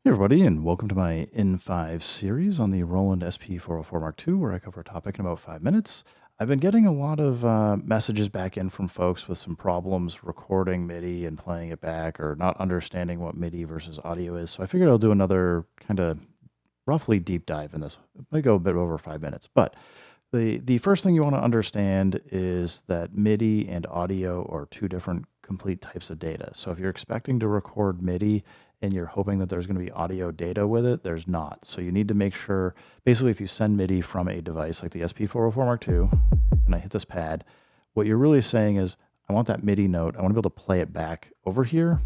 Hey everybody, and welcome to my N5 series on the Roland SP404 mk2, where I cover a topic in about 5 minutes. I've been getting a lot of messages back in from folks with some problems recording MIDI and playing it back, or not understanding what MIDI versus audio is. So I figured I'll do another kind of roughly deep dive in this. It might go a bit over 5 minutes, but the first thing you want to understand is that MIDI and audio are two different complete types of data. So if you're expecting to record MIDI and you're hoping that there's going to be audio data with it, there's not. So you need to make sure, basically, if you send MIDI from a device like the SP404 mk2, and I hit this pad, what you're really saying is, I want that MIDI note, I want to be able to play it back over here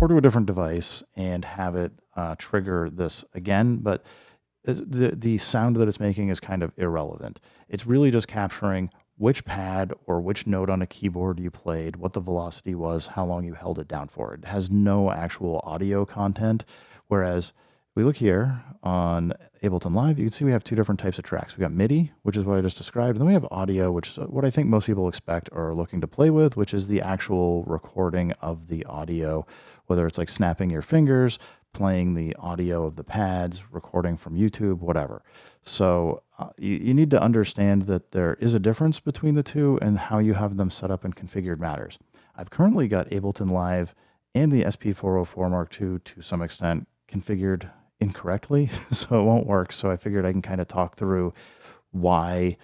or to a different device and have it trigger this again. But the sound that it's making is kind of irrelevant. It's really just capturing which pad or which note on a keyboard you played, what the velocity was, how long you held it down for. It has no actual audio content. Whereas we look here on Ableton Live, you can see we have two different types of tracks. We got MIDI, which is what I just described, and then we have audio, which is what I think most people expect or are looking to play with, which is the actual recording of the audio, whether it's like snapping your fingers, playing the audio of the pads, recording from YouTube, whatever. So you need to understand that there is a difference between the two, and how you have them set up and configured matters. I've currently got Ableton Live and the SP404 mk2 to some extent configured incorrectly, so it won't work. So I figured I can kind of talk through why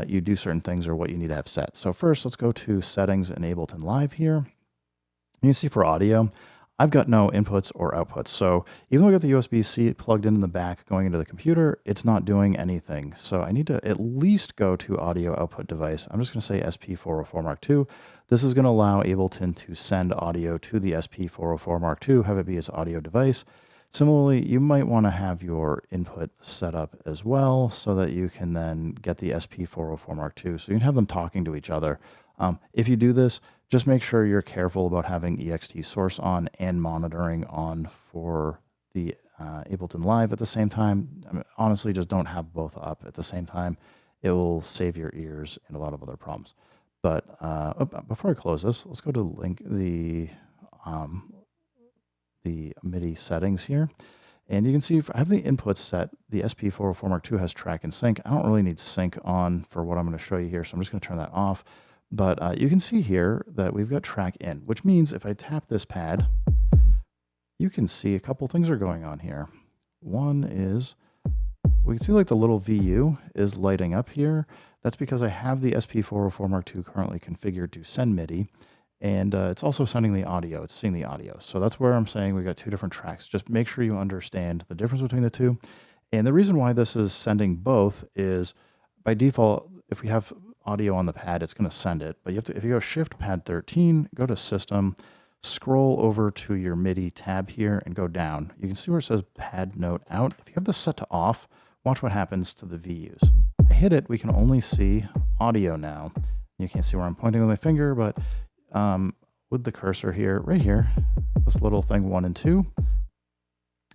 you do certain things or what you need to have set. So first, let's go to settings in Ableton Live here. You can see for audio, I've got no inputs or outputs. So even though I got the USB-C plugged in the back going into the computer, it's not doing anything. So I need to at least go to audio output device. I'm just going to say SP404 mk2. This is going to allow Ableton to send audio to the SP404 mk2, have it be its audio device. Similarly, you might want to have your input set up as well so that you can then get the SP404 mk2. So you can have them talking to each other. If you do this, just make sure you're careful about having ext source on and monitoring on for the Ableton Live at the same time. I mean, honestly, just don't have both up at the same time. It will save your ears and a lot of other problems. But before I close this, let's go to the MIDI settings here. And you can see I have the inputs set. The SP404 mk2 has track and sync. I don't really need sync on for what I'm going to show you here, so I'm just going to turn that off. But you can see here that we've got track in, which means if I tap this pad, you can see a couple things are going on here. One is we can see like the little VU is lighting up here. That's because I have the SP404 mk2 currently configured to send MIDI, and it's also sending the audio. It's seeing the audio. So that's where I'm saying we've got two different tracks. Just make sure you understand the difference between the two. And the reason why this is sending both is by default, if we have audio on the pad, it's going to send it. But you have to, if you go Shift Pad 13, go to System, scroll over to your MIDI tab here and go down. You can see where it says Pad Note Out. If you have this set to off, watch what happens to the VUs. I hit it, we can only see audio now. You can't see where I'm pointing with my finger, but with the cursor here, right here, this little thing 1 and 2,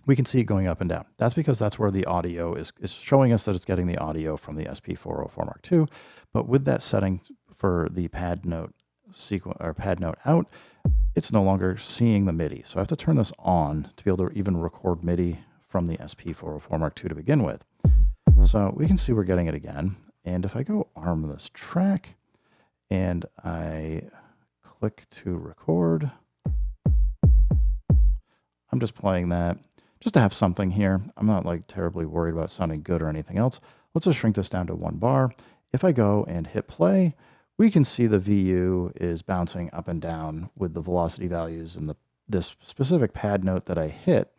we can see it going up and down. That's because that's where the audio is showing us that it's getting the audio from the SP404 mk2. But with that setting for the pad note sequence or pad note out, it's no longer seeing the MIDI. So I have to turn this on to be able to even record MIDI from the SP404 mk2 to begin with. So we can see we're getting it again. And if I go arm this track and I click to record, I'm just playing that just to have something here. I'm not like terribly worried about sounding good or anything else. Let's just shrink this down to 1 bar. If I go and hit play, we can see the VU is bouncing up and down with the velocity values and this specific pad note that I hit,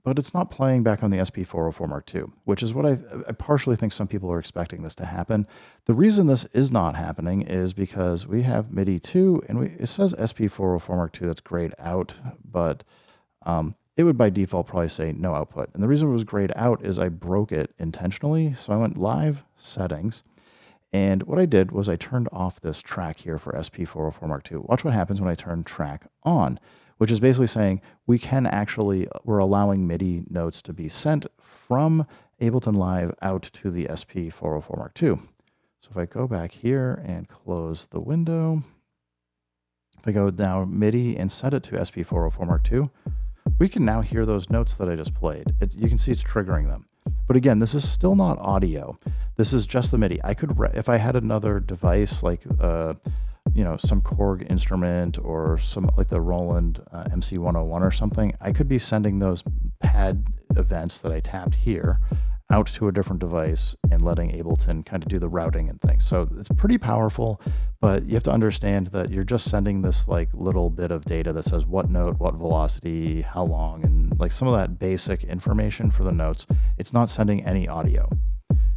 but it's not playing back on the SP404 mk2, which is what I partially think some people are expecting this to happen. The reason this is not happening is because we have MIDI 2, and it says SP404 mk2, that's grayed out, but it would by default probably say no output. And the reason it was grayed out is I broke it intentionally. So I went Live, Settings, and what I did was I turned off this track here for SP404 mk2. Watch what happens when I turn track on, which is basically saying we can actually, we're allowing MIDI notes to be sent from Ableton Live out to the SP404 mk2. So if I go back here and close the window, if I go down MIDI and set it to SP404 mk2, we can now hear those notes that I just played. You can see it's triggering them. But again, this is still not audio. This is just the MIDI. I could, if I had another device like, some Korg instrument or some like the Roland MC101 or something, I could be sending those pad events that I tapped here out to a different device and letting Ableton kind of do the routing and things. So it's pretty powerful, but you have to understand that you're just sending this like little bit of data that says what note, what velocity, how long, and like some of that basic information for the notes. It's not sending any audio.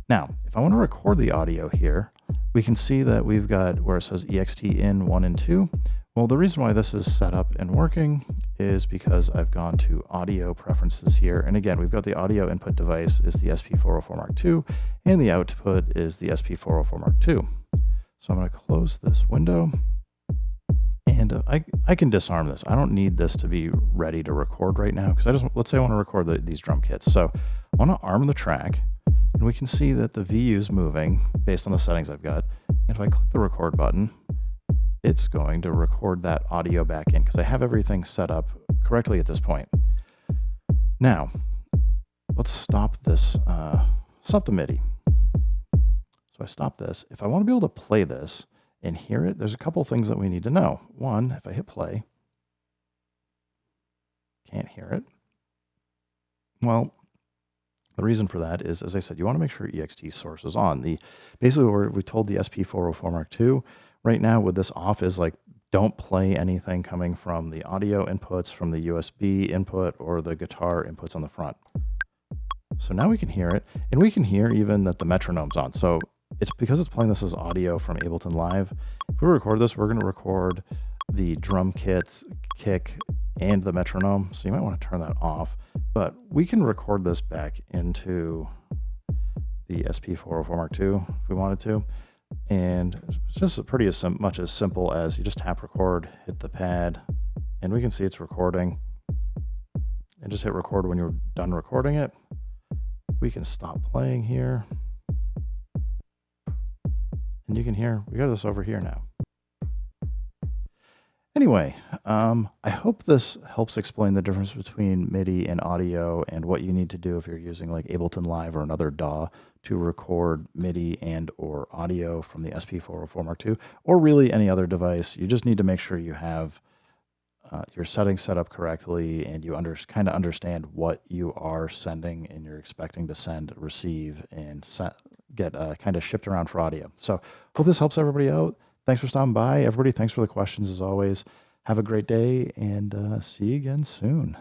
Now, if I want to record the audio here, we can see that we've got where it says ext in 1 and 2. Well, the reason why this is set up and working is because I've gone to audio preferences here. And again, we've got the audio input device is the SP404 Mark II, and the output is the SP404 Mark II. So I'm going to close this window, and I can disarm this. I don't need this to be ready to record right now, because let's say I want to record these drum kits. So I want to arm the track, and we can see that the VU is moving based on the settings I've got. And if I click the record button, it's going to record that audio back in because I have everything set up correctly at this point. Now, let's stop this, stop the MIDI. So I stop this. If I want to be able to play this and hear it, there's a couple things that we need to know. One, if I hit play, can't hear it. Well, the reason for that is, as I said, you want to make sure ext source is on. Basically, we told the SP404 Mark II right now with this off is like, don't play anything coming from the audio inputs, from the USB input, or the guitar inputs on the front. So now we can hear it, and we can hear even that the metronome's on. So it's because it's playing this as audio from Ableton Live. If we record this, we're going to record the drum kit, kick, and the metronome. So you might want to turn that off. But we can record this back into the SP404 Mark II if we wanted to. And it's just pretty as much as simple as you just tap record, hit the pad, and we can see it's recording. And just hit record when you're done recording it. We can stop playing here. And you can hear, we got this over here now. Anyway, I hope this helps explain the difference between MIDI and audio and what you need to do if you're using like Ableton Live or another DAW to record MIDI and or audio from the SP404 Mark II, or really any other device. You just need to make sure you have your settings set up correctly and you kind of understand what you are sending and you're expecting to send, receive, and get kind of shipped around for audio. So hope this helps everybody out. Thanks for stopping by, everybody. Thanks for the questions as always. Have a great day, and see you again soon.